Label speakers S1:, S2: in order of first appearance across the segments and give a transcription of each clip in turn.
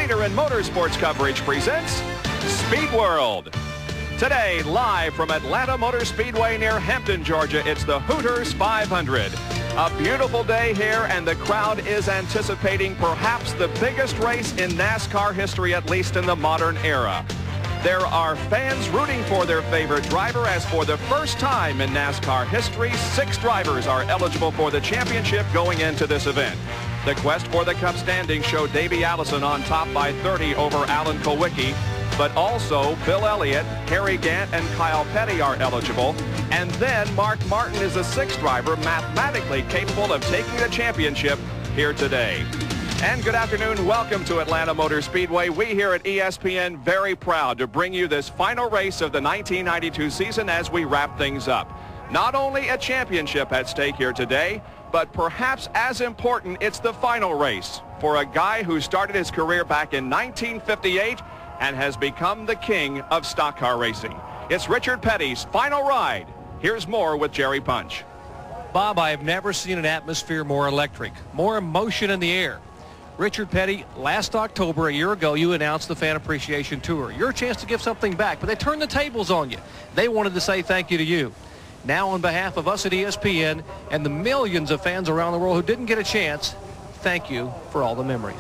S1: leader in motorsports coverage, presents Speed World. Today, live from Atlanta Motor Speedway near Hampton, Georgia, it's the Hooters 500. A beautiful day here, and the crowd is anticipating perhaps the biggest race in NASCAR history, at least in the modern era. There are fans rooting for their favorite driver, as for the first time in NASCAR history, 6 drivers are eligible for the championship going into this event. The quest for the Cup standings showed Davey Allison on top by 30 over Alan Kulwicki, but also Bill Elliott, Harry Gant, and Kyle Petty are eligible. And then Mark Martin is the 6th driver mathematically capable of taking the championship here today. And good afternoon. Welcome to Atlanta Motor Speedway. We here at ESPN very proud to bring you this final race of the 1992 season as we wrap things up. Not only a championship at stake here today, but perhaps as important, it's the final race for a guy who started his career back in 1958 and has become the king of stock car racing. It's Richard Petty's final ride. Here's more with Jerry Punch.
S2: Bob, I have never seen an atmosphere more electric, more emotion in the air. Richard Petty, last October, a year ago, you announced the Fan Appreciation Tour. Your chance to give something back, but they turned the tables on you. They wanted to say thank you to you. Now, on behalf of us at ESPN and the millions of fans around the world who didn't get a chance, thank you for all the memories.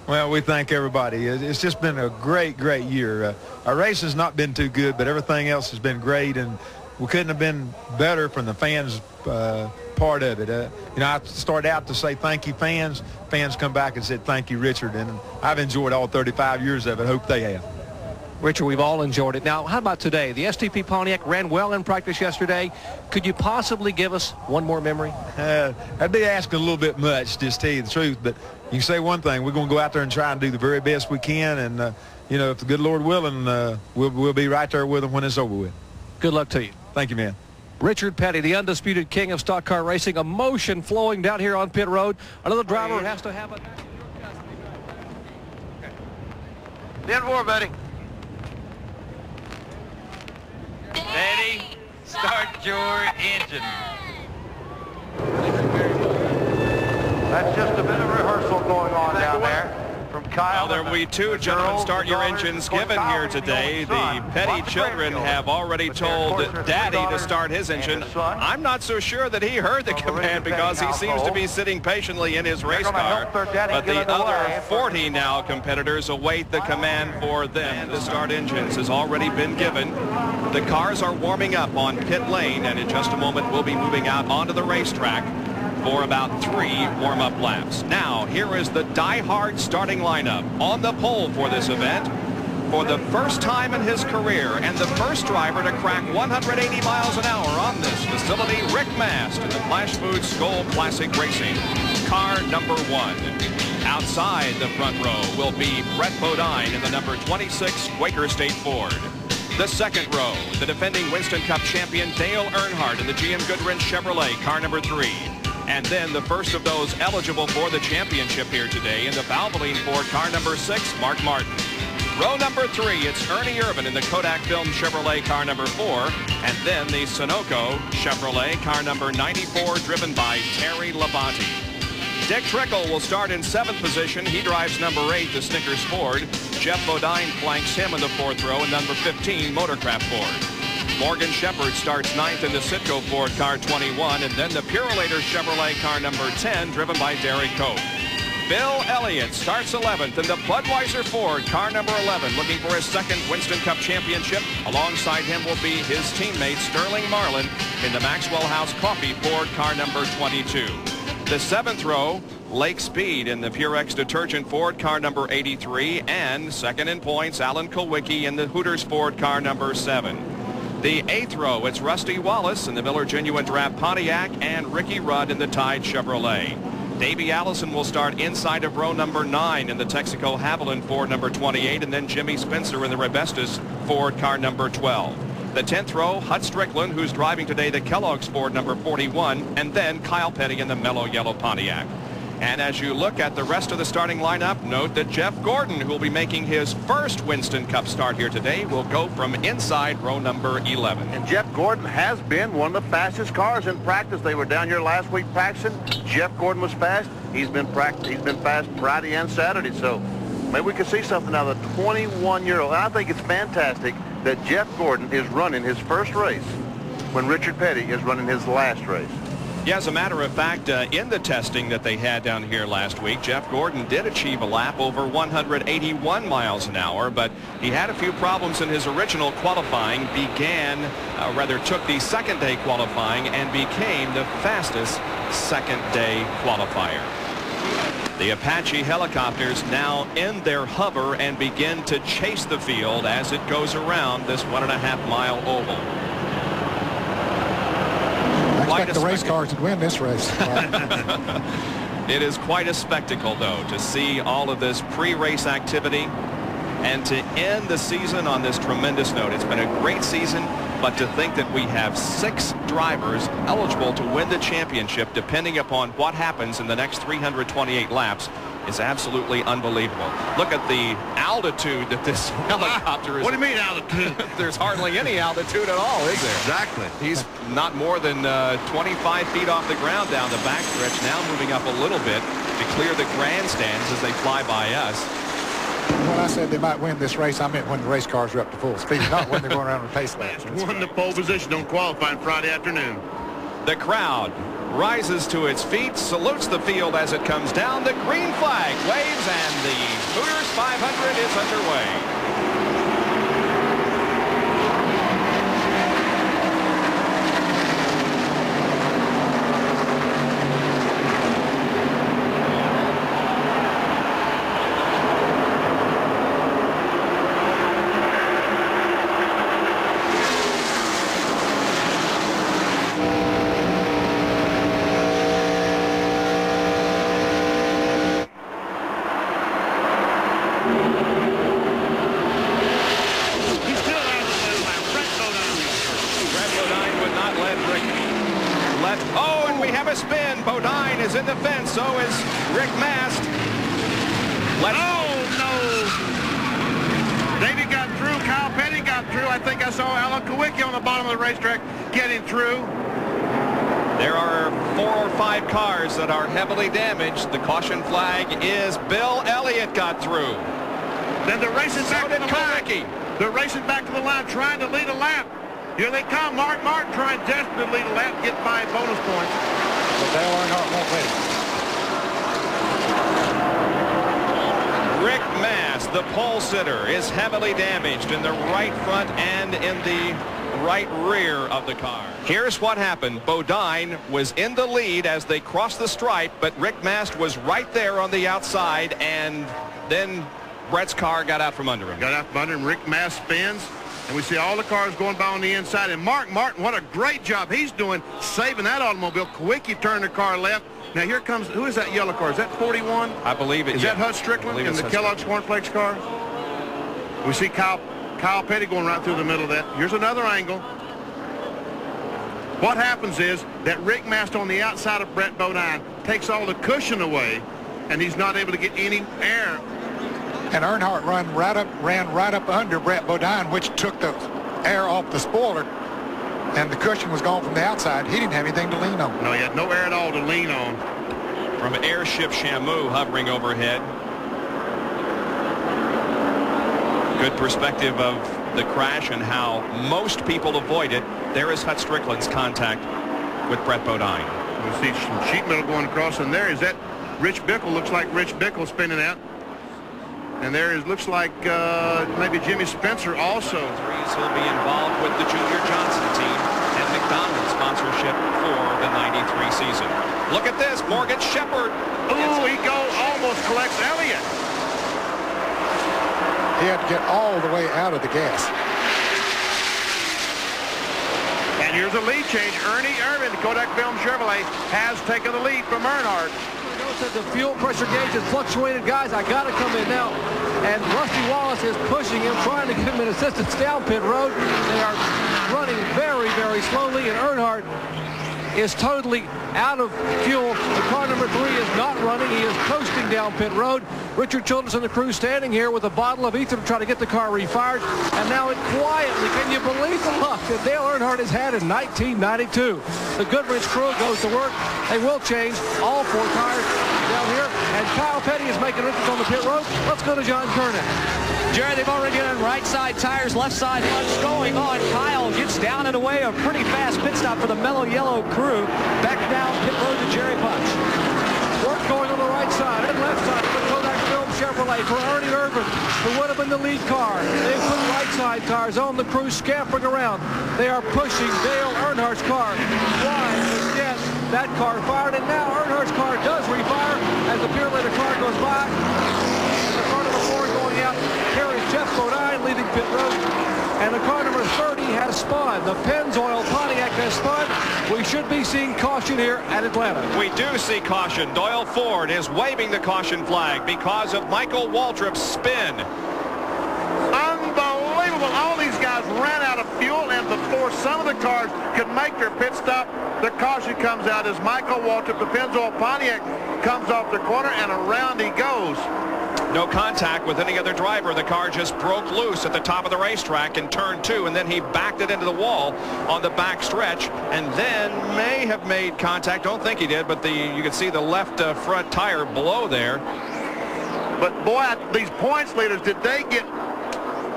S3: Well, we thank everybody. It's just been a great, great year. Our race has not been too good, but everything else has been great, and we couldn't have been better from the fans' part of it. You know, I started out to say thank you, fans. Fans come back and said thank you, Richard, and I've enjoyed all 35 years of it. Hope they have.
S2: Richard, we've all enjoyed it. Now, how about today? The STP Pontiac ran well in practice yesterday. Could you possibly give us one more memory?
S3: I'd be asking a little bit much, just to tell you the truth, but you can say one thing. We're going to go out there and try and do the very best we can, and, you know, if the good Lord willing, we'll be right there with them when it's over with.
S2: Good luck to you.
S3: Thank you, man.
S2: Richard Petty, the undisputed king of stock car racing. Emotion flowing down here on pit road. Another driver has to have a...
S4: 10-4, buddy. Steady. Start your engine. That's just a bit of rehearsal going on down there. From Kyle.
S1: Well, there will be 2 gentlemen start your engines given here today. The Petty children have already told Daddy to start his engine. I'm not so sure that he heard the command because he seems to be sitting patiently in his race car. But the other 40 now competitors await the command for them to start engines has already been given. The cars are warming up on pit lane, and in just a moment we'll be moving out onto the racetrack for about 3 warm-up laps. Now, here is the die-hard starting lineup on the pole for this event. For the first time in his career and the first driver to crack 180 miles an hour on this facility, Rick Mast in the Flash Food Skoal Classic Racing. Car number 1. Outside the front row will be Brett Bodine in the number 26 Quaker State Ford. The second row, the defending Winston Cup champion Dale Earnhardt in the GM Goodwrench Chevrolet, car number 3. And then the first of those eligible for the championship here today in the Valvoline Ford, car number 6, Mark Martin. Row number 3, it's Ernie Irvin in the Kodak Film Chevrolet, car number 4. And then the Sunoco Chevrolet, car number 94, driven by Terry Labonte. Dick Trickle will start in 7th position. He drives number 8, the Snickers Ford. Jeff Bodine flanks him in the 4th row, and number 15, Motorcraft Ford. Morgan Shepherd starts 9th in the Citgo Ford, car 21, and then the Purolator Chevrolet, car number 10, driven by Derek Cope. Bill Elliott starts 11th in the Budweiser Ford, car number 11, looking for his 2nd Winston Cup championship. Alongside him will be his teammate Sterling Marlin in the Maxwell House Coffee Ford, car number 22. The 7th row, Lake Speed in the Purex Detergent Ford, car number 83, and 2nd in points, Alan Kulwicki in the Hooters Ford, car number 7. The 8th row, it's Rusty Wallace in the Miller Genuine Draft Pontiac and Ricky Rudd in the Tide Chevrolet. Davey Allison will start inside of row number 9 in the Texaco Haviland Ford number 28, and then Jimmy Spencer in the Rebestos Ford, car number 12. The 10th row, Hut Strickland, who's driving today the Kellogg's Ford number 41, and then Kyle Petty in the Mellow Yellow Pontiac. And as you look at the rest of the starting lineup, note that Jeff Gordon, who will be making his first Winston Cup start here today, will go from inside row number 11.
S4: And Jeff Gordon has been one of the fastest cars in practice. They were down here last week practicing. Jeff Gordon was fast. He's been fast Friday and Saturday. So Maybe we could see something out of the 21-year-old. I think it's fantastic that Jeff Gordon is running his first race when Richard Petty is running his last race.
S1: Yeah, as a matter of fact, in the testing that they had down here last week, Jeff Gordon did achieve a lap over 181 miles an hour, but he had a few problems in his original qualifying, took the second day qualifying and became the fastest second day qualifier. The Apache helicopters now end their hover and begin to chase the field as it goes around this 1.5-mile oval.
S5: I expect the race cars to win this race.
S1: It is quite a spectacle, though, to see all of this pre-race activity and to end the season on this tremendous note. It's been a great season, but to think that we have 6 drivers eligible to win the championship depending upon what happens in the next 328 laps is absolutely unbelievable. Look at the altitude that this helicopter is.
S4: What do you mean altitude?
S1: There's hardly any altitude at all, is there?
S4: Exactly.
S1: He's not more than 25 feet off the ground down the backstretch, now moving up a little bit to clear the grandstands as they fly by us.
S5: When I said they might win this race, I meant when the race cars are up to full speed, not when they're going around with pace laps.
S4: Won the pole position on qualifying Friday afternoon.
S1: The crowd rises to its feet, salutes the field as it comes down. The green flag waves, and the Hooters 500 is underway. In the fence, so is Rick Mast.
S4: No! Davey got through. Kyle Petty got through. I think I saw Alan Kulwicki on the bottom of the racetrack getting through.
S1: There are 4 or 5 cars that are heavily damaged. The caution flag is Bill Elliott got through.
S4: Then they're racing back to the
S1: Kulwicki.
S4: line. They're racing back to the line, trying to lead a lap. Here they come. Mark Martin trying desperately to lead a lap and get 5 bonus points.
S5: But Dale Earnhardt won't let it.
S1: Rick Mast, the pole sitter, is heavily damaged in the right front and in the right rear of the car. Here's what happened. Bodine was in the lead as they crossed the stripe, but Rick Mast was right there on the outside, and then Brett's car got out from under him.
S4: Got out from under him. Rick Mast spins. And we see all the cars going by on the inside. And Mark Martin, what a great job he's doing saving that automobile. Kulwicki turned the car left. Now here comes, who is that yellow car? Is that 41?
S1: I believe it.
S4: Is that Hud Strickland in the Kellogg's Cornflakes car? We see Kyle Petty going right through the middle of that. Here's another angle. What happens is that Rick Mast on the outside of Brett Bodine takes all the cushion away, and he's not able to get any air.
S5: And Earnhardt ran right up under Brett Bodine, which took the air off the spoiler, and the cushion was gone from the outside. He didn't have anything to lean on.
S4: No, he had no air at all to lean on.
S1: From Airship Shamu hovering overhead. Good perspective of the crash and how most people avoid it. There is Hut Strickland's contact with Brett Bodine.
S4: We see some sheet metal going across, and there is that Rich Bickle. Looks like Rich Bickle spinning out. And there is, looks like maybe Jimmy Spencer also.
S1: He'll be involved with the Junior Johnson team and McDonald's sponsorship for the '93 season. Look at this, Morgan Shepherd.
S4: Ooh, he almost collects Elliott.
S5: He had to get all the way out of the gas.
S4: And here's a lead change. Ernie Irvin, the Kodak Film Chevrolet, has taken the lead from Earnhardt.
S2: Notice that the fuel pressure gauge has fluctuated. Guys, I got to come in now. And Rusty Wallace is pushing him, trying to get him in assistance down pit road. They are running very, very slowly, and Earnhardt is totally out of fuel. The car number 3 is not running. He is coasting down pit road. Richard Childress and the crew standing here with a bottle of ether to try to get the car refired. And now it quietly, can you believe the luck that Dale Earnhardt has had in 1992? The Goodrich crew goes to work. They will change all 4 tires down here. And Kyle Petty is making an entrance on the pit road. Let's go to John Kernan.
S6: Jerry, they've already done right side tires, left side what's going on. Kyle gets down and away. A pretty fast pit stop for the Mellow Yellow crew. Back down pit road to Jerry Punch.
S2: Work going on the right side and left side of the Kodak Film Chevrolet for Ernie Irvin, who would have been the lead car. They put right side tires on. The crew scampering around. They are pushing Dale Earnhardt's car wide to get that car fired. And now Earnhardt's car does refire as the Purelator car goes by. And the car number 4 going out carries Jeff Bodine leading pit road. And the car number 30 has spun. The Pennzoil Pontiac has spun. We should be seeing caution here at Atlanta.
S1: We do see caution. Doyle Ford is waving the caution flag because of Michael Waltrip's spin.
S4: Unbelievable. All these guys ran out of fuel, and before some of the cars could make their pit stop, the caution comes out as Michael Waltrip, the Pennzoil Pontiac, comes off the corner, and around he goes.
S1: No contact with any other driver. The car just broke loose at the top of the racetrack in turn 2, and then he backed it into the wall on the back stretch, and then may have made contact. Don't think he did, but you can see the left front tire below there.
S4: But boy, these points leaders, did they get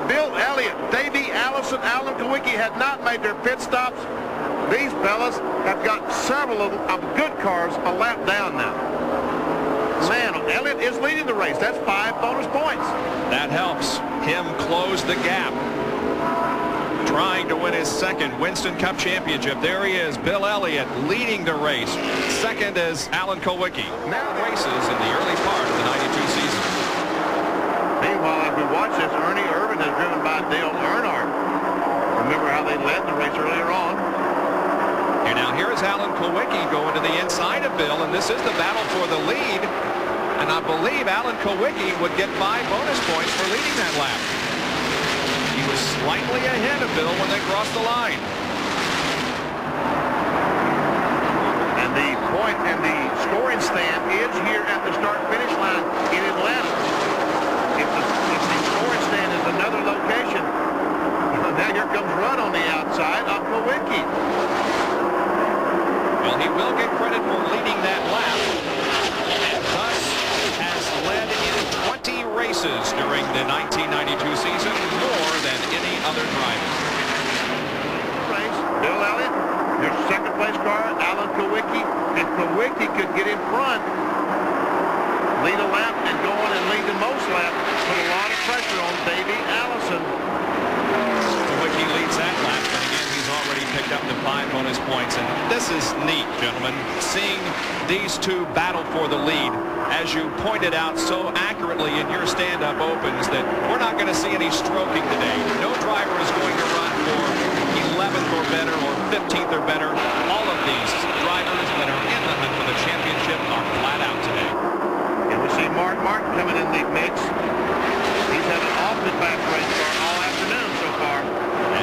S4: Bill Elliott, Davey, Allison, Alan Kulwicki had not made their pit stops. These fellas have got several of good cars a lap down now. Man, Elliott is leading the race. That's 5 bonus points.
S1: That helps him close the gap. Trying to win his second Winston Cup championship. There he is, Bill Elliott leading the race. Second is Alan Kulwicki. Now races in the early part of the 92 season.
S4: Meanwhile, as we watch this, Ernie Irvin is driven by Dale Earnhardt. Remember how they led the race earlier on.
S1: Here is Alan Kulwicki going to the inside of Bill, and this is the battle for the lead. And I believe Alan Kulwicki would get 5 bonus points for leading that lap. He was slightly ahead of Bill when they crossed the line.
S4: And the point and the scoring stand is here at the start-finish line in Atlanta. If the scoring stand is another location, now here comes Rudd on the outside of Kulwicki.
S1: Well, he will get credit for leading that lap, and thus has led in 20 races during the 1992 season, more than any other driver.
S4: Race, Bill Elliott, their second place car, Alan Kulwicki, and Kulwicki could get in front, lead a lap, and go on and lead the most lap, put a lot of pressure on Davey Allison.
S1: Kulwicki leads that lap, but again, he's already picked up the 5 bonus points, and this is neat, gentlemen, seeing these two battle for the lead. As you pointed out so accurately in your stand-up opens, that we're not going to see any stroking today. No driver is going to run for 11th or better or 15th or better. All of these drivers that are in the hunt for the championship are flat out today.
S4: And we see Mark Martin coming in the mix. He's had an awfully fast race car all afternoon so far.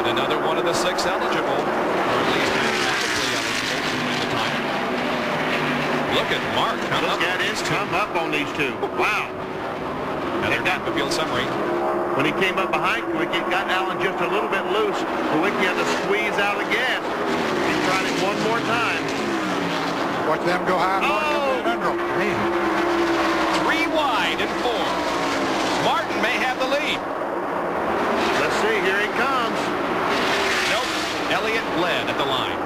S1: And another one of the 6 eligible, or at least mathematically eligible to win the title. Look at Mark come up.
S4: Look at his come up on these two. Wow.
S1: Another lap of field summary.
S4: When he came up behind Kulwicki, got Allen just a little bit loose. Kulwicki had to squeeze out the gas. He's tried it one more time.
S5: Watch them go high.
S4: Oh!
S5: Under them.
S1: 3 wide and 4. Martin may have the lead.
S4: Let's see, here he comes.
S1: Nope. Elliott led at the line.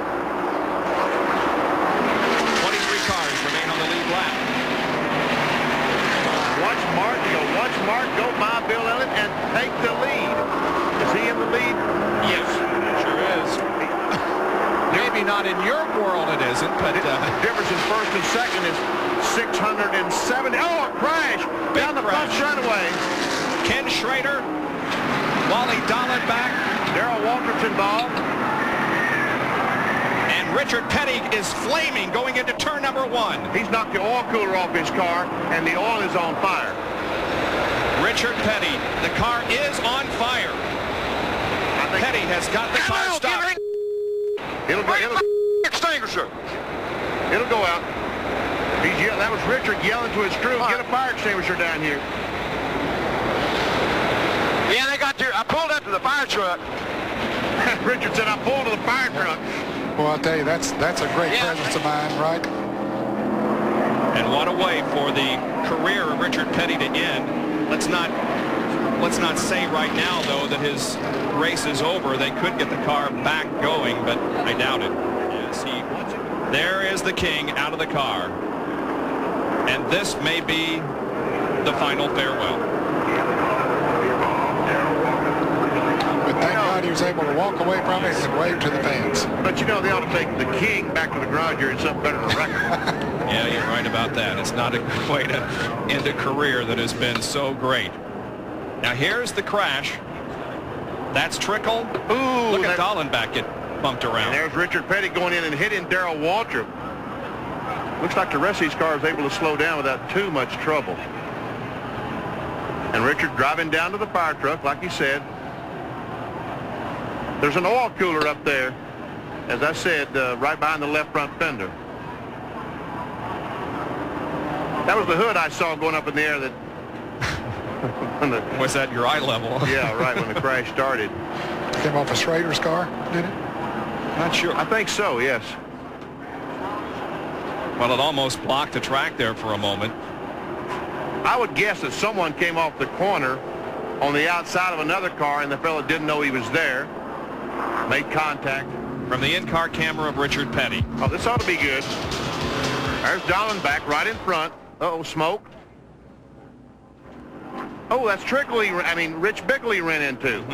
S1: 23 cars remain on the lead lap.
S4: Watch Martin go. Watch Mark go by Bill Elliott and take the lead. Is he in the lead?
S1: Yes, sure is. Maybe not in your world it isn't, but
S4: the difference in first and second is 670. Oh, a crash down the front straightaway.
S1: Ken Schrader, Wally Dallenbach,
S4: Darrell Waltrip's involved.
S1: And Richard Petty is flaming going into turn number 1.
S4: He's knocked the oil cooler off his car, and the oil is on fire.
S1: Richard Petty, the car is on fire. Petty has got the car stopped.
S4: It'll extinguisher. It'll go out. That was Richard yelling to his crew, get a fire extinguisher down here.
S7: Yeah, they got I pulled up to the fire truck.
S4: Richard said, I pulled to the fire truck.
S5: Well, I'll tell you, that's a great presence of mind, right?
S1: And what a way for the career of Richard Petty to end. Let's not say right now, though, that his race is over. They could get the car back going, but I doubt it. Yes, there is the King out of the car. And this may be the final farewell.
S5: But thank God he was able to walk away from it and wave to the fans.
S4: But you know, they ought to take the King back to the garage area and something better than a record.
S1: Yeah, you're right about that. It's not a good way to end a career that has been so great. Now here's the crash. That's Trickle. Ooh, look at Dallenbach get bumped around.
S4: And there's Richard Petty going in and hitting Darrell Waltrip. Looks like the rest of these cars able to slow down without too much trouble. And Richard driving down to the fire truck, like he said. There's an oil cooler up there, as I said, right behind the left front fender. That was the hood I saw going up in the air. That
S1: was that your eye level?
S4: Yeah, right when the crash started.
S5: Came off a Schrader's car, did it?
S1: Not sure.
S4: I think so, yes.
S1: Well, it almost blocked the track there for a moment.
S4: I would guess that someone came off the corner on the outside of another car, and the fellow didn't know he was there. Made contact.
S1: From the in-car camera of Richard Petty.
S4: Oh, this ought to be good. There's Dallenbach right in front. Uh-oh, smoke. Oh, that's Rich Bickley ran into.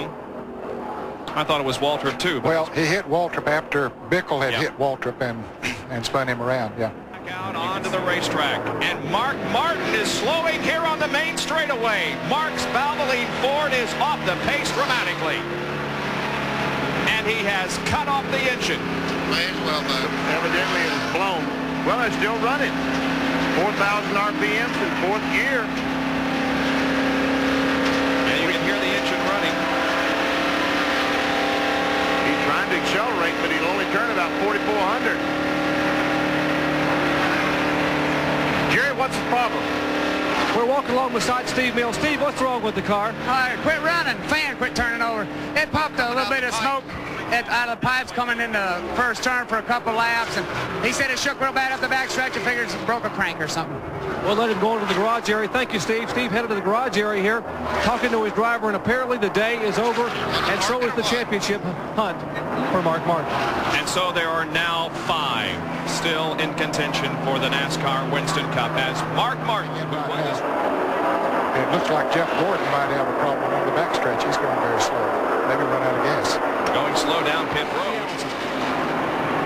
S1: I thought it was Waltrip, too.
S5: Well, he hit Waltrip after Bickle had hit Waltrip and spun him around,
S1: Back out onto the racetrack. And Mark Martin is slowing here on the main straightaway. Mark's Valvoline Ford is off the pace dramatically. And he has cut off the engine.
S4: May as well, evidently it's blown. Well, it's still running. 4,000 RPMs in fourth gear.
S1: And you can hear the engine running.
S4: He's trying to accelerate, but he'll only turn about 4,400. Jerry, what's the problem?
S6: We're walking along beside Steve Mills. Steve, what's wrong with the car?
S8: Quit running. Fan quit turning over. It popped a little bit of smoke out of the pipes coming in the first turn for a couple laps, and he said it shook real bad up the backstretch and figures it broke a crank or something.
S6: We'll let him go into the garage area. Thank you, Steve. Steve headed to the garage area here, talking to his driver, and apparently the day is over, and so is the championship hunt for Mark Martin.
S1: And so there are now 5 still in contention for the NASCAR Winston Cup as Mark Martin, who won this.
S5: It looks like Jeff Gordon might have a problem on the backstretch. He's going very slow. Maybe run out of gas.
S1: Going slow down pit road.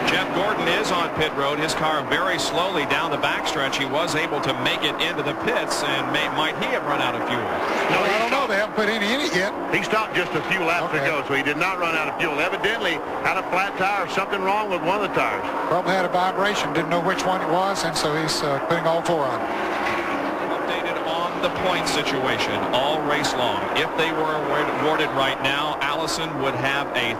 S1: Jeff Gordon is on pit road. His car very slowly down the backstretch. He was able to make it into the pits, and might he have run out of fuel?
S5: No, I don't know. They haven't put any in it yet.
S4: He stopped just a few laps ago, so he did not run out of fuel. Evidently, had a flat tire or something wrong with one of the tires.
S5: Probably had a vibration. Didn't know which one it was, and so he's putting all 4 on.
S1: Updated on the point situation all race long. If they were awarded right now, Allison would have a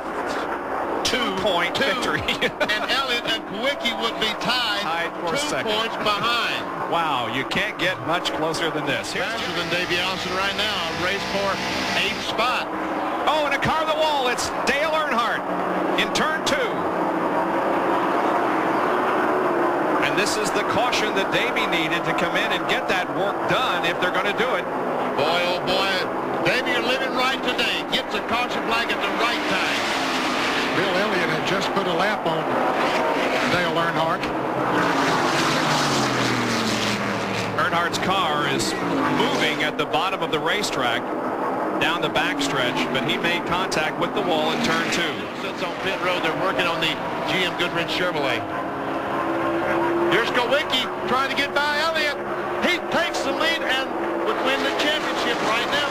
S1: 2-point victory.
S7: And Elliott and Kulwicki would be tied
S1: for
S7: 2
S1: second.
S7: points behind.
S1: Wow, you can't get much closer than this.
S7: Faster than Davey Allison right now. Race for 8th spot.
S1: Oh, and a car on the wall. It's Dale Earnhardt in turn 2. And this is the caution that Davey needed to come in and get that work done if they're going to do it.
S7: Boy, oh boy. Davey, you're living right today. Gets a caution flag at the right time.
S5: Bill Elliott had just put a lap on Dale Earnhardt.
S1: Earnhardt's car is moving at the bottom of the racetrack down the backstretch, but he made contact with the wall in turn 2.
S7: Sits on pit road. They're working on the GM Goodrich Chevrolet. Here's Kulwicki trying to get by Elliott. He takes the lead and would win the championship right now.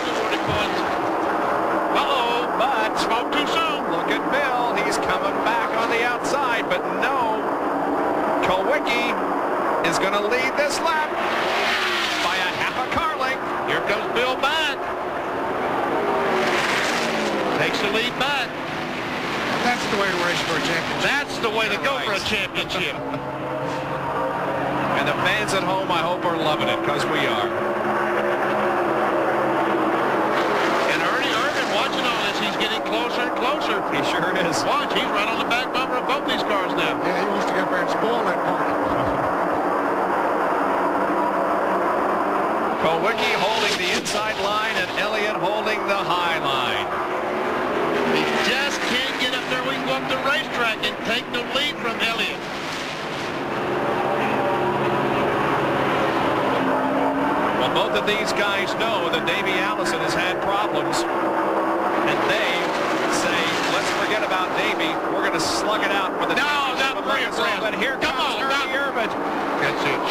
S7: Uh-oh, but spoke too soon.
S1: Look at Bill. He's coming back on the outside, but no. Kulwicki is going to lead this lap by a half a car length.
S7: Here comes Bill back. Takes the lead back.
S5: That's
S6: the way to race for a championship.
S7: That's the way to go for a championship.
S1: And the fans at home, I hope, are loving it, because we are.
S7: And Ernie Irvin, watching all this, he's getting closer and closer.
S1: He sure is.
S7: Watch, he's right on the back bumper of both these cars now.
S5: Yeah, he wants to get up there and spoil that party.
S1: Kulwicki holding the inside line and Elliott holding the high line.
S7: He just can't get up there. We can go up the racetrack and take the lead from Elliott.
S1: Well, both of these guys know that Davey Allison has had problems, and they say, let's forget about Davey. We're going to slug it out for the
S7: not for your friend.
S1: But here comes Ernie Irvin.
S7: That's it.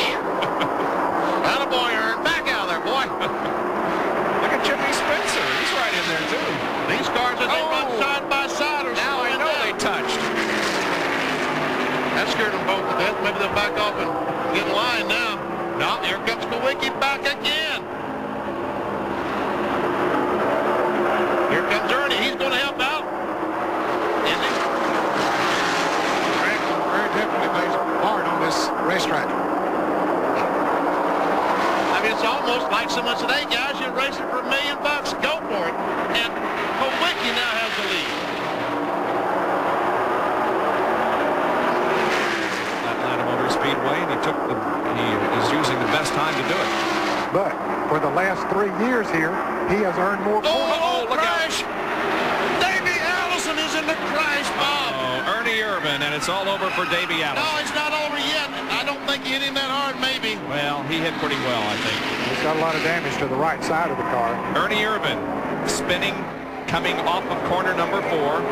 S7: Attaboy, Ern. Back out of there, boy.
S1: Look at Jimmy Spencer. He's right in there, too.
S7: These cars, as they run side by side, are
S1: now I know
S7: down.
S1: they touched.
S7: That scared them both to death. Maybe they'll back off and get in line now. No, here comes Kulwicki back again. Here comes Ernie. He's going to help out. Isn't he?
S5: Very definitely plays hard on this racetrack.
S7: I mean, it's almost like someone said, hey, guys, you're racing for $1 million. Go for it. And Kulwicki now has the lead.
S1: Atlanta Motor Speedway, and he is using the best time to do it.
S5: But for the last 3 years here, he has earned more points.
S7: Oh, look crash. Out. Davey Allison is in the crash, Bob.
S1: Oh, Ernie Irvin, and it's all over for Davey Allison.
S7: No, it's not over yet. I don't think he hit him that hard, maybe.
S1: Well, he hit pretty well, I think.
S5: He's got a lot of damage to the right side of the car.
S1: Ernie Irvin spinning, coming off of corner number 4.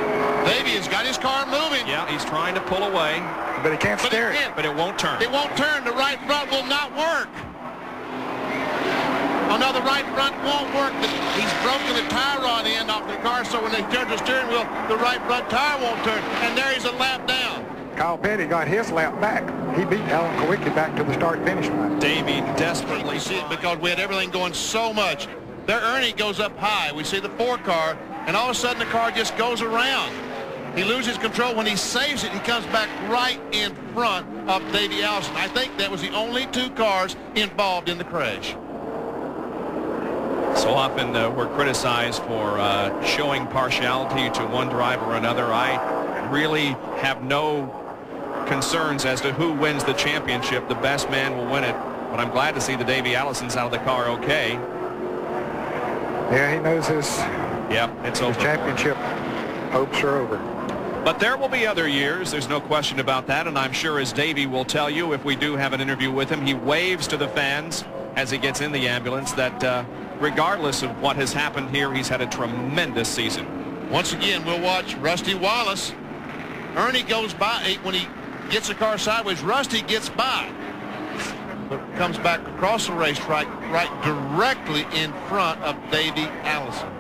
S7: Davey has got his car moving.
S1: Yeah, he's trying to pull away.
S5: But he can't steer it.
S1: But it won't turn.
S7: It won't turn. The right front will not work. Oh, no, the right front won't work. He's broken the tie rod end off the car, so when they turn the steering wheel, the right front tire won't turn. And there he's a lap down.
S5: Kyle Petty got his lap back. He beat Alan Kulwicki back to the start-finish line.
S1: Davey desperately.
S7: We see it because we had everything going so much. There, Ernie goes up high. We see the 4 car, and all of a sudden the car just goes around. He loses control. When he saves it, he comes back right in front of Davey Allison. I think that was the only 2 cars involved in the crash.
S1: So often we're criticized for showing partiality to one driver or another. I really have no concerns as to who wins the championship. The best man will win it. But I'm glad to see the Davey Allison's out of the car okay.
S5: Yeah, he knows his
S1: over.
S5: Championship hopes are over.
S1: But there will be other years. There's no question about that. And I'm sure, as Davey will tell you, if we do have an interview with him, he waves to the fans as he gets in the ambulance that regardless of what has happened here, he's had a tremendous season.
S7: Once again, we'll watch Rusty Wallace. Ernie goes by. When he gets the car sideways, Rusty gets by. But comes back across the racetrack right directly in front of Davey Allison.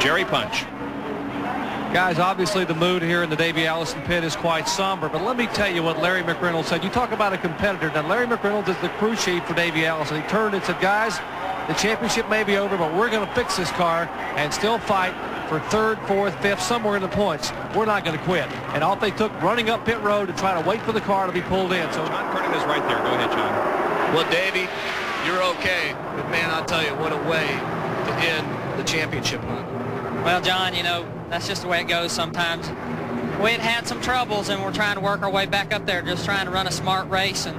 S1: Jerry Punch.
S2: Guys, obviously the mood here in the Davey Allison pit is quite somber, but let me tell you what Larry McReynolds said. You talk about a competitor. Now, Larry McReynolds is the crew chief for Davey Allison. He turned and said, guys, the championship may be over, but we're going to fix this car and still fight for 3rd, 4th, 5th, somewhere in the points. We're not going to quit. And off they took, running up pit road and trying to wait for the car to be pulled in. So
S1: John Curtin is right there. Go ahead, John.
S6: Well, Davey, you're okay. But, man, I'll tell you, what a way to end the championship hunt.
S9: Well, John, you know, that's just the way it goes sometimes. We had some troubles, and we're trying to work our way back up there, just trying to run a smart race. And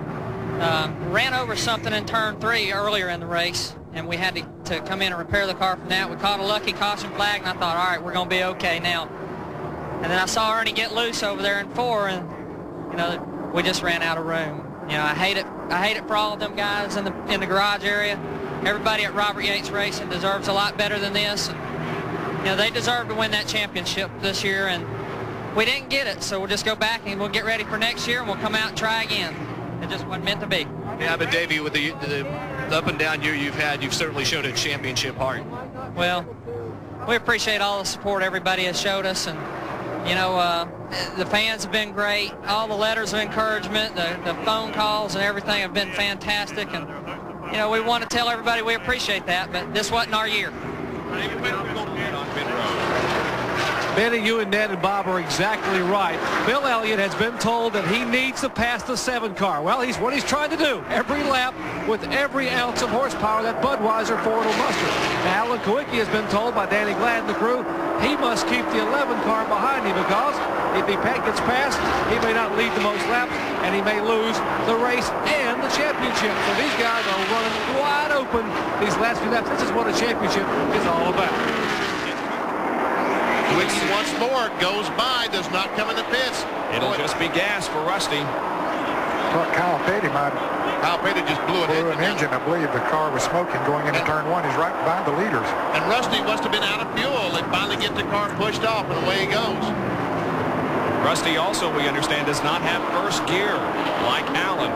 S9: ran over something in turn 3 earlier in the race, and we had to come in and repair the car from that. We caught a lucky caution flag, and I thought, all right, we're going to be okay now. And then I saw Ernie get loose over there in 4, and, you know, we just ran out of room. You know, I hate it for all of them guys in the garage area. Everybody at Robert Yates Racing deserves a lot better than this. And, you know, they deserve to win that championship this year, and we didn't get it, so we'll just go back and we'll get ready for next year, and we'll come out and try again. It just wasn't meant to be.
S6: Yeah, but Davey, with the up and down year you've had, you've certainly showed a championship heart.
S9: Well, we appreciate all the support everybody has showed us, and you know, the fans have been great. All the letters of encouragement, the phone calls and everything have been fantastic, and you know, we want to tell everybody we appreciate that, but this wasn't our year.
S2: Benny, you and Ned and Bob are exactly right. Bill Elliott has been told that he needs to pass the 7 car. Well, he's what he's trying to do every lap with every ounce of horsepower that Budweiser Ford will muster. Now, Alan Kulwicki has been told by Danny Glad and the crew he must keep the 11 car behind him because if he gets past, he may not lead the most laps and he may lose the race and the championship. So these guys are running wide open these last few laps. This is what a championship is all about.
S7: Kulwicki once more goes by, does not come in the pits.
S1: It'll just be gas for Rusty.
S5: Well, Kyle Petty
S7: just blew
S5: an engine. I believe the car was smoking going into turn 1. He's right by the leaders.
S7: And Rusty must have been out of fuel. They finally get the car pushed off, and away he goes.
S1: Rusty also, we understand, does not have first gear like Alan.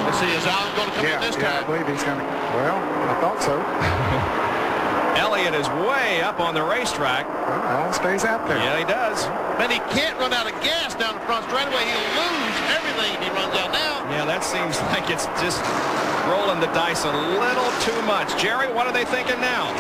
S7: Let's see, is Alan going to come in this time?
S5: Yeah, I believe he's going to. Well, I thought so.
S1: Elliott is way up on the racetrack.
S5: Well, Alan stays out there.
S1: Yeah, he does.
S7: And he can't run out of gas down the front straightaway. He'll lose everything if he runs out now.
S1: Yeah, that seems like it's just rolling the dice a little too much. Jerry, what are they thinking now?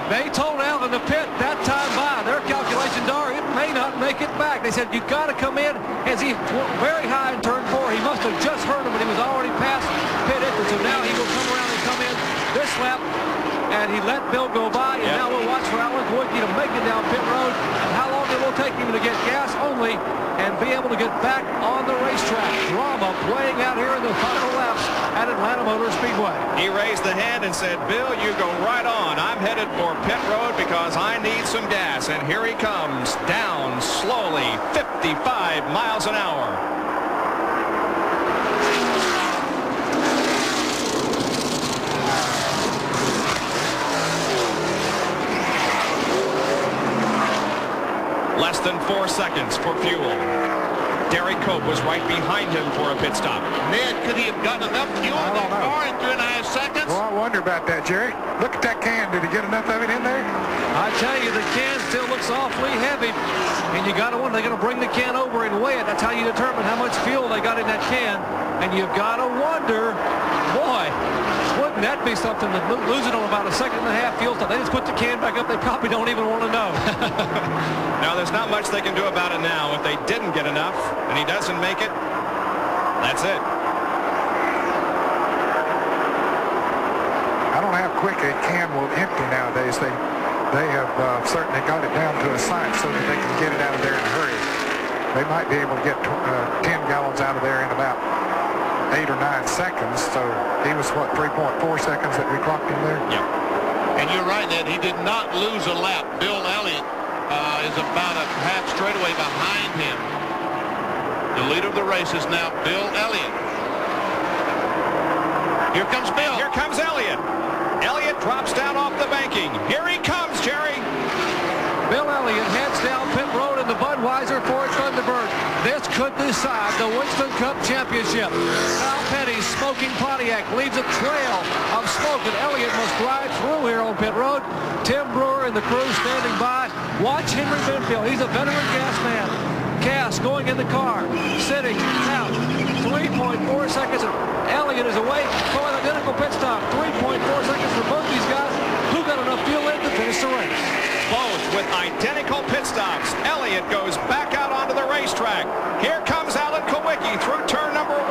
S2: They told Alan to pit that time by. Their calculations are it may not make it back. They said, you got to come in. As he went very high in turn 4, he must have just heard him, but he was already past pit exit. So now he will come around and come in this lap. And he let Bill go by, and now we'll watch for Alan Kulwicki to make it down pit road and how long it will take him to get gas only and be able to get back on the racetrack. Drama playing out here in the final laps at Atlanta Motor Speedway.
S1: He raised the hand and said, Bill, you go right on. I'm headed for pit road because I need some gas. And here he comes down slowly, 55 miles an hour. Less than 4 seconds for fuel. Derek Cope was right behind him for a pit stop.
S7: Ned, could he have gotten enough fuel in that car in 3.5 seconds?
S5: Well, I wonder about that, Jerry. Look at that can. Did he get enough of it in there?
S2: I tell you, the can still looks awfully heavy. And you got to wonder, they're going to bring the can over and weigh it. That's how you determine how much fuel they got in that can. And you've got to wonder, boy, wouldn't that be something that losing on about 1.5 seconds fuel stop? They just put the can back up. They probably don't even want to know.
S1: Now, there's not much they can do about it now. If they didn't get enough and he doesn't make it, that's it.
S5: I don't know how quick a can will empty nowadays. They have certainly got it down to a science so that they can get it out of there in a hurry. They might be able to get 10 gallons out of there in about 8 or 9 seconds. So he was, what, 3.4 seconds that we clocked him there?
S1: Yeah.
S7: And you're right, Ned. He did not lose a lap. Bill Elliott is about a half straightaway behind him. The leader of the race is now Bill Elliott. Here comes Bill.
S1: Here comes Elliott. Elliott drops down off the banking. Here he comes, Jerry.
S2: Bill Elliott heads down pit road in the Budweiser Ford Thunderbird. This could decide the Winston Cup Championship. Kyle Petty's smoking Pontiac leaves a trail of smoke, and Elliott must drive through here on pit road. Tim Brewer and the crew standing by. Watch Henry Benfield. He's a veteran gas man. Cass going in the car, sitting out. 3.4 seconds. Elliott is away for an identical pit stop. 3.4 seconds for both these guys. Who got enough fuel in to finish the race?
S1: Both with identical pit stops. Elliott goes back out onto the racetrack. Here comes Alan Kulwicki through turn number 1.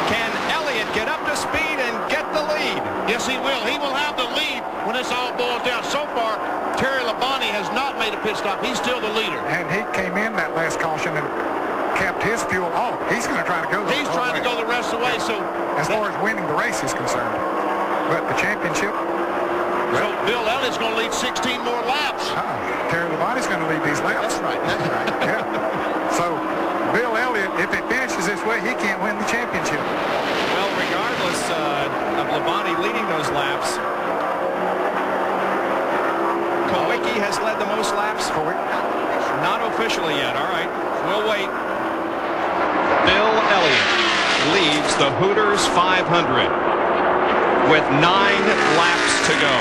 S1: Can Elliott get up to speed and get the lead?
S7: Yes, he will. He will have the lead when this all boils down. So far, Terry Labonte has not made a pit stop. He's still the leader.
S5: And he came in that last caution and kept his fuel off. He's going to try to go the
S7: He's trying to go the rest of the way. So
S5: as far as winning the race is concerned. But the championship,
S7: so Bill Elliott's going to lead 16 more laps.
S5: Terry Labonte's going to lead these laps.
S7: That's right. That's right.
S5: Yeah. So Bill Elliott, if it finishes this way, he can't win the championship.
S1: Well, regardless of Labonte leading those laps, Kulwicki has led the most laps. Not officially yet. All right. We'll wait. Bill Elliott leads the Hooters 500 with 9 laps to go.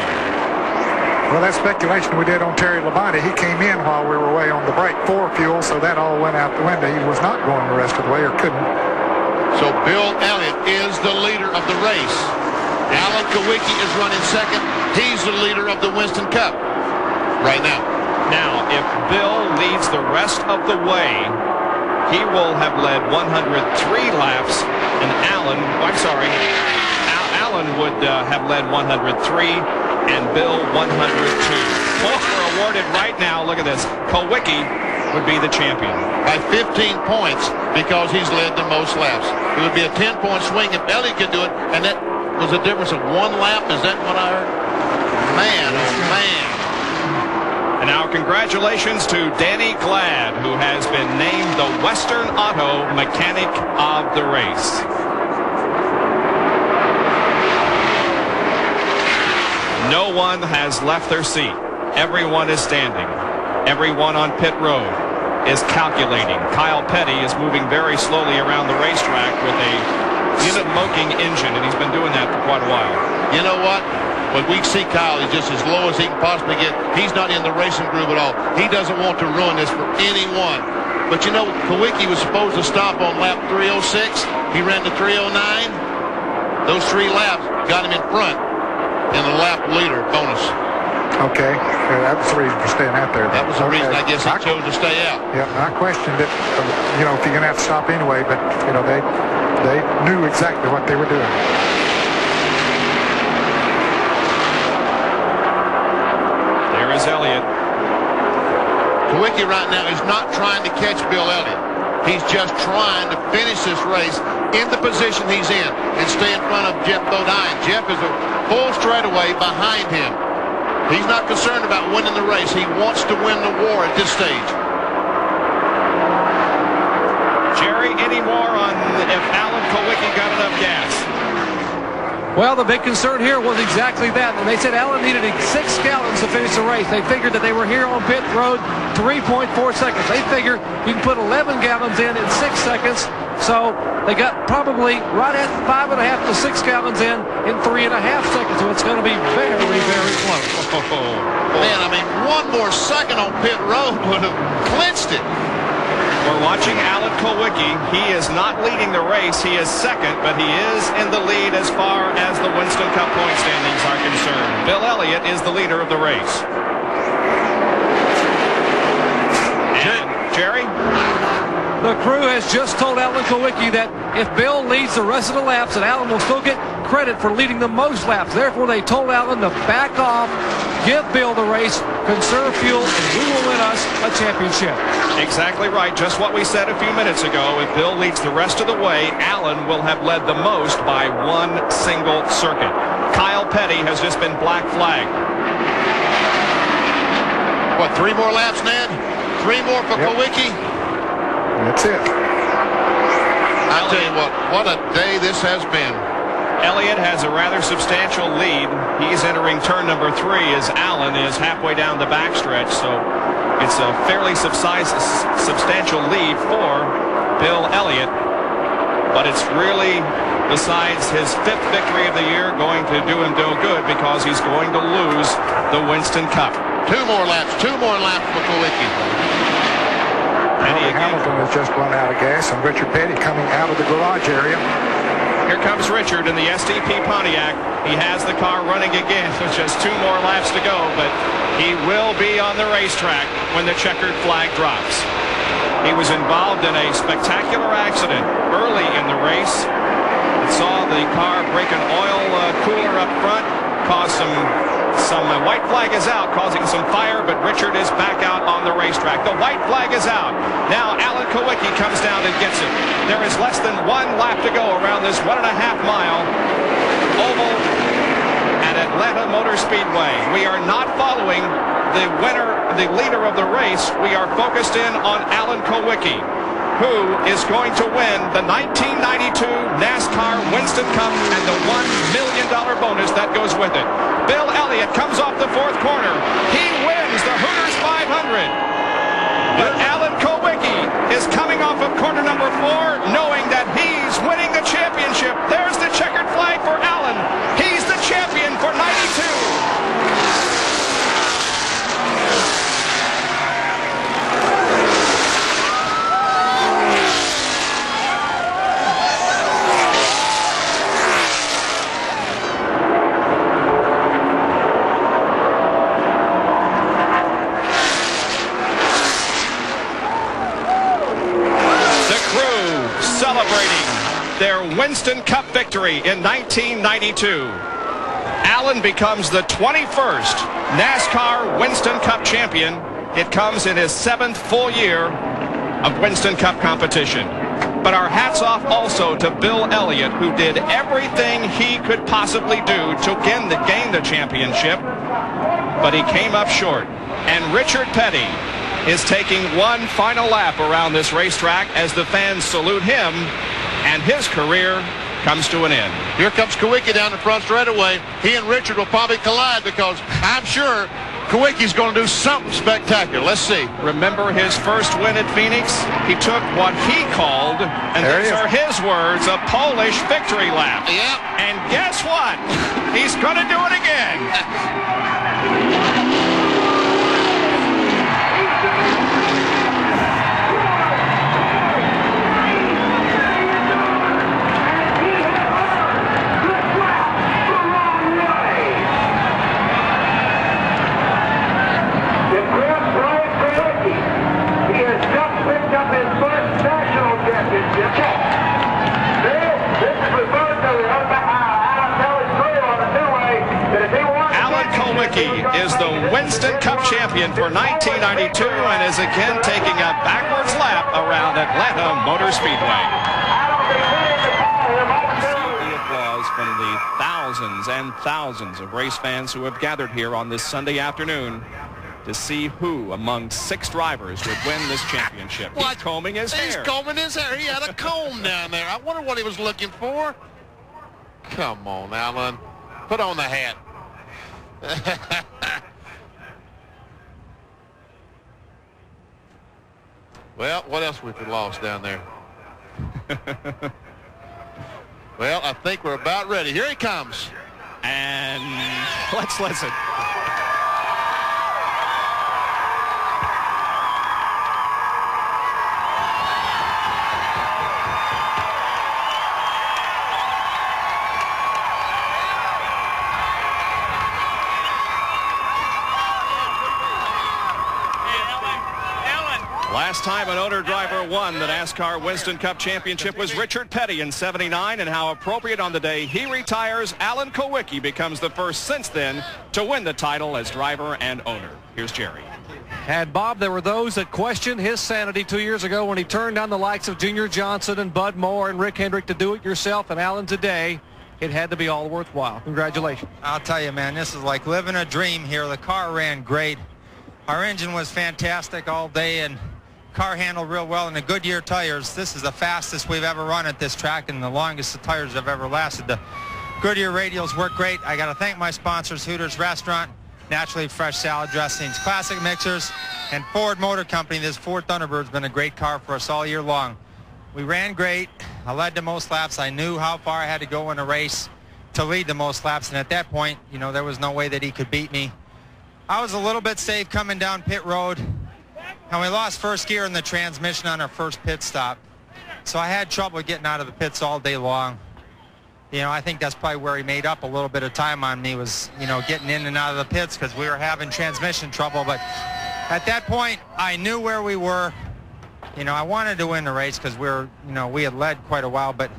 S5: Well, that speculation we did on Terry Labonte, he came in while we were away on the break for fuel, so that all went out the window. He was not going the rest of the way, or couldn't.
S7: So Bill Elliott is the leader of the race. Alan Kulwicki is running second. He's the leader of the Winston Cup right now.
S1: Now, if Bill leads the rest of the way, he will have led 103 laps, and Alan would have led 103, and Bill 102. Points are awarded right now. Look at this. Kulwicki would be the champion.
S7: By 15 points because he's led the most laps. It would be a 10-point swing if Elliott could do it, and that was a difference of 1 lap. Is that what I heard? Man, oh man.
S1: And now congratulations to Danny Glad, who has been named the Western Auto Mechanic of the race. No one has left their seat. Everyone is standing. Everyone on pit road is calculating. Kyle Petty is moving very slowly around the racetrack with a smoking engine, and he's been doing that for quite a while.
S7: You know what? When we see Kyle, he's just as low as he can possibly get. He's not in the racing group at all. He doesn't want to ruin this for anyone. But you know, Kulwicki was supposed to stop on lap 306. He ran to 309. Those 3 laps got him in front in the lap leader bonus.
S5: Okay, that was the reason for staying out there.
S7: That was the reason, I guess, he chose to stay out.
S5: Yeah, I questioned it, you know, if you're going to have to stop anyway, but, you know, they knew exactly what they were doing.
S1: There is Elliott.
S7: Kulwicki right now is not trying to catch Bill Elliott. He's just trying to finish this race in the position he's in and stay in front of Jeff Bodine. Jeff is a full straightaway behind him. He's not concerned about winning the race. He wants to win the war at this stage.
S1: Jerry, any more on if Alan Kulwicki got enough gas?
S2: Well, the big concern here was exactly that. And they said Alan needed 6 gallons to finish the race. They figured that they were here on pit road 3.4 seconds. They figure you can put 11 gallons in 6 seconds. So they got probably right at 5.5 to 6 gallons in 3.5 seconds. So it's going to be very, very close.
S7: Man, I mean, 1 more second on pit road would have clinched it.
S1: We're watching Alan Kulwicki. He is not leading the race. He is second, but he is in the lead as far as the Winston Cup point standings are concerned. Bill Elliott is the leader of the race. And Jerry?
S2: The crew has just told Alan Kulwicki that if Bill leads the rest of the laps, that Alan will still get credit for leading the most laps. Therefore, they told Alan to back off, give Bill the race, conserve fuel, and we will win us a championship.
S1: Exactly right. Just what we said a few minutes ago. If Bill leads the rest of the way, Alan will have led the most by 1 single circuit. Kyle Petty has just been black flagged.
S7: What, 3 more laps, Ned? 3 more for Kulwicki?
S5: That's it.
S7: I'll tell you what a day this has been.
S1: Elliott has a rather substantial lead. He's entering turn number 3 as Alan is halfway down the backstretch. So it's a fairly substantial lead for Bill Elliott. But it's really, besides his 5th victory of the year, going to do him no good because he's going to lose the Winston Cup.
S7: 2 more laps for Kulwicki.
S5: Hamilton has just run out of gas, and Richard Petty coming out of the garage area.
S1: Here comes Richard in the SDP Pontiac. He has the car running again with just 2 more laps to go, but he will be on the racetrack when the checkered flag drops. He was involved in a spectacular accident early in the race. It saw the car break an oil cooler up front, caused some white flag is out, causing some fire, but Richard is back out on the racetrack. The white flag is out. Now Alan Kulwicki comes down and gets it. There is less than 1 lap to go around this 1.5-mile oval at Atlanta Motor Speedway. We are not following the leader of the race. We are focused in on Alan Kulwicki, who is going to win the 1992 NASCAR Winston Cup and the $1 million bonus that goes with it. Bill Elliott comes off the 4th corner. He wins the Hooters 500. But Alan Kulwicki is coming off of corner number 4, knowing that he's winning the championship. There's the checkered flag for Alan. He's the champion for 92. celebrating their Winston Cup victory in 1992. Alan becomes the 21st NASCAR Winston Cup champion. It comes in his 7th full year of Winston Cup competition. But our hats off also to Bill Elliott, who did everything he could possibly do to gain the championship, but he came up short. And Richard Petty is taking one final lap around this racetrack as the fans salute him, and his career comes to an end.
S7: Here comes Kulwicki down the front straightaway. He and Richard will probably collide because I'm sure Kulwicki's going to do something spectacular. Let's see.
S1: Remember his first win at Phoenix? He took what he called, and these are his words, a Polish victory lap.
S7: Yep.
S1: And guess what? He's going to do it again. Alan Kulwicki is the Winston Cup champion for 1992 and is again taking a backwards lap around Atlanta Motor Speedway. The applause from the thousands and thousands of race fans who have gathered here on this Sunday afternoon to see who among 6 drivers would win this championship. He's combing his hair.
S7: He's combing his hair. He had a comb down there. I wonder what he was looking for. Come on, Alan. Put on the hat. Well, what else we lost down there? Well, I think we're about ready. Here he comes.
S1: And let's listen. Last time an owner driver won the NASCAR Winston Cup Championship was Richard Petty in '79, and how appropriate on the day he retires, Alan Kulwicki becomes the first since then to win the title as driver and owner. Here's Jerry.
S2: And Bob, there were those that questioned his sanity 2 years ago when he turned down the likes of Junior Johnson and Bud Moore and Rick Hendrick to do it yourself, and Alan today. It had to be all worthwhile. Congratulations.
S10: I'll tell you, man, this is like living a dream here. The car ran great. Our engine was fantastic all day, and car handled real well. And the Goodyear tires, this is the fastest we've ever run at this track and the longest the tires have ever lasted. The Goodyear radials work great. I got to thank my sponsors, Hooters Restaurant, Naturally Fresh Salad Dressings, Classic Mixers, and Ford Motor Company. This Ford Thunderbird's been a great car for us all year long. We ran great. I led the most laps. I knew how far I had to go in a race to lead the most laps, and at that point, you know, there was no way that he could beat me. I was a little bit safe coming down pit road, and we lost first gear in the transmission on our first pit stop. So I had trouble getting out of the pits all day long. You know, I think that's probably where he made up a little bit of time on me was, you know, getting in and out of the pits because we were having transmission trouble. But at that point, I knew where we were. You know, I wanted to win the race because we had led quite a while, but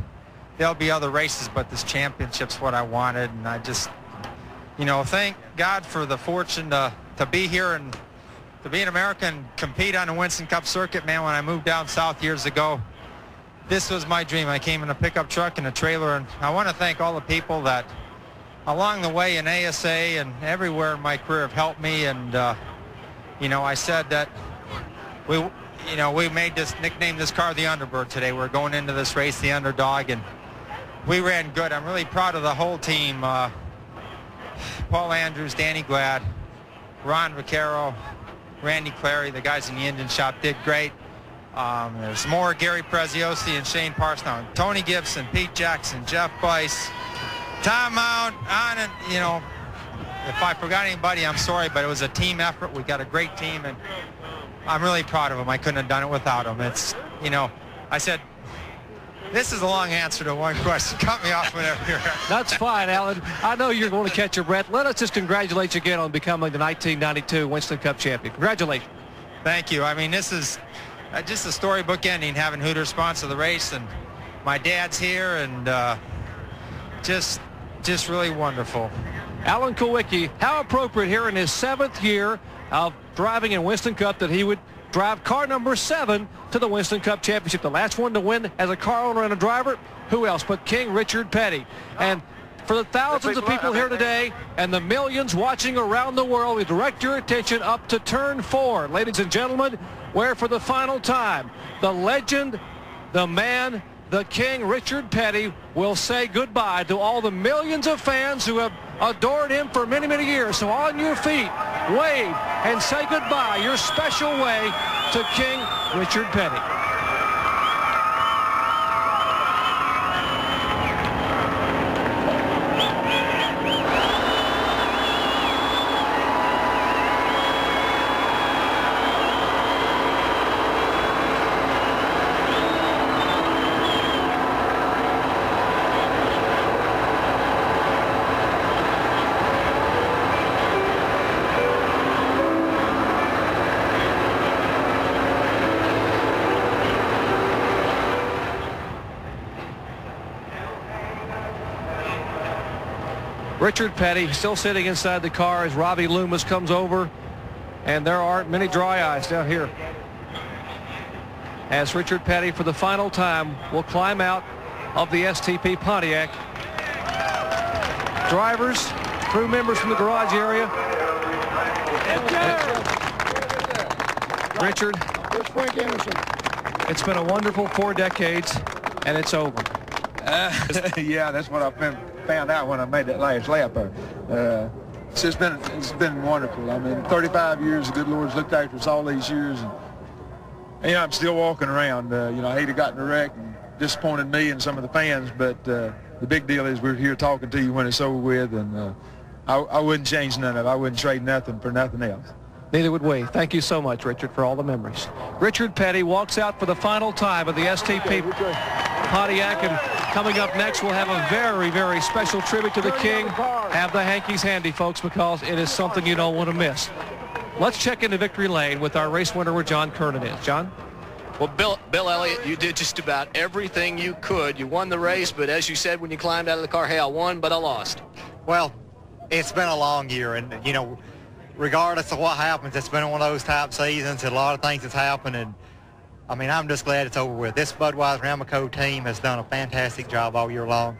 S10: there'll be other races, but this championship's what I wanted. And I just, you know, thank God for the fortune to be here and to be an American and compete on the Winston Cup circuit, man. When I moved down south years ago, this was my dream. I came in a pickup truck and a trailer, and I want to thank all the people that along the way in ASA and everywhere in my career have helped me. And, you know, I said that we nicknamed this car the Underbird today. We're going into this race the underdog, and we ran good. I'm really proud of the whole team. Paul Andrews, Danny Glad, Ron Vaccaro, Randy Clary, the guys in the engine shop did great. There's more Gary Preziosi and Shane Parsnow, Tony Gibson, Pete Jackson, Jeff Bice, Tom Mount, on and, you know, if I forgot anybody, I'm sorry, but it was a team effort. We got a great team, and I'm really proud of them. I couldn't have done it without them. It's, you know, I said, this is a long answer to one question. Cut me off whenever you're ready.
S2: That's fine, Alan. I know you're going to catch your breath. Let us just congratulate you again on becoming the 1992 Winston Cup champion. Congratulations.
S10: Thank you. I mean, this is just a storybook ending, having Hooters sponsor the race, and My dad's here, and just really wonderful.
S2: Alan Kulwicki, how appropriate here in his 7th year of driving in Winston Cup that he would drive car number 7 to the Winston Cup Championship. The last one to win as a car owner and a driver, who else but King Richard Petty. And for the thousands of people here today and the millions watching around the world, we direct your attention up to turn 4. Ladies and gentlemen, where for the final time, the legend, the man, the King Richard Petty will say goodbye to all the millions of fans who have adored him for many, many years. So on your feet, wave and say goodbye, your special way to King Richard Petty. Richard Petty still sitting inside the car as Robbie Loomis comes over, and there aren't many dry eyes down here as Richard Petty for the final time will climb out of the STP Pontiac. Drivers, crew members from the garage area. Richard, it's been a wonderful 4 decades, and it's over.
S3: Yeah, that's what I found out when I made that last lap there. It's been wonderful. I mean, 35 years, the good Lord's looked after us all these years, and you know, I'm still walking around. You know, I hate to got in a wreck and disappointed me and some of the fans, but the big deal is we're here talking to you when it's over with, and I wouldn't change none of it. I wouldn't trade nothing for nothing else.
S2: Neither would we. Thank you so much, Richard, for all the memories. Richard Petty walks out for the final time of the STP Pontiac, and coming up next, we'll have a very, very special tribute to the King. Have the hankies handy, folks, because it is something you don't want to miss. Let's check into victory lane with our race winner where John Kernan is. John?
S11: Well, Bill Elliott, you did just about everything you could. You won the race, but as you said when you climbed out of the car, hey, I won, but I lost.
S12: Well, it's been a long year, and, you know, regardless of what happens, it's been one of those type seasons, and a lot of things has happened, and I mean, I'm just glad it's over with. This Budweiser Amoco team has done a fantastic job all year long.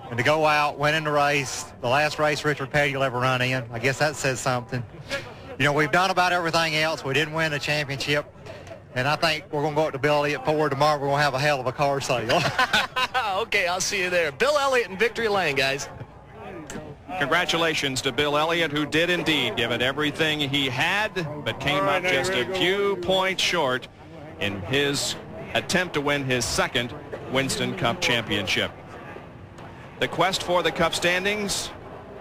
S12: And to go out, winning the race, the last race Richard Petty will ever run in, I guess that says something. You know, we've done about everything else. We didn't win the championship. And I think we're going to go up to Bill Elliott Ford tomorrow. We're going to have a hell of a car sale.
S11: Okay, I'll see you there. Bill Elliott in victory lane, guys.
S1: Congratulations to Bill Elliott, who did indeed give it everything he had, but came up just a few points short in his attempt to win his 2nd Winston Cup championship. The quest for the Cup standings,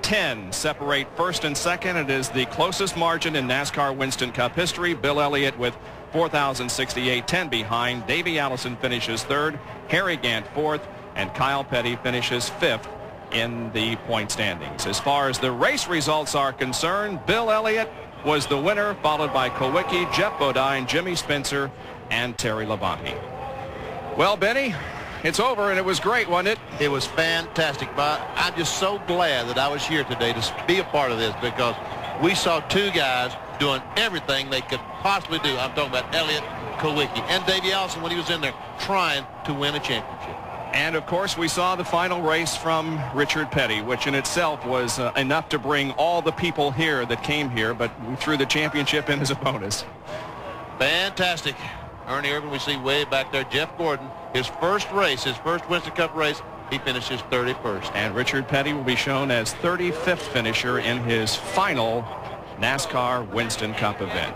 S1: 10 separate first and second. It is the closest margin in NASCAR Winston Cup history. Bill Elliott with 4,068, 10 behind. Davey Allison finishes 3rd, Harry Gant 4th, and Kyle Petty finishes 5th in the point standings. As far as the race results are concerned, Bill Elliott was the winner, followed by Kulwicki, Jeff Bodine, Jimmy Spencer, and Terry Labonte. Well, Benny, it's over, and it was great, wasn't it?
S7: It was fantastic, but I'm just so glad that I was here today to be a part of this, because we saw 2 guys doing everything they could possibly do. I'm talking about Elliott, Kulwicki, and Davey Allison when he was in there trying to win a championship.
S1: And, of course, we saw the final race from Richard Petty, which in itself was enough to bring all the people here that came here, but we threw the championship in as a bonus.
S7: Fantastic. Ernie Irvin, we see way back there. Jeff Gordon, his first race, his first Winston Cup race, he finishes 31st.
S1: And Richard Petty will be shown as 35th finisher in his final NASCAR Winston Cup event.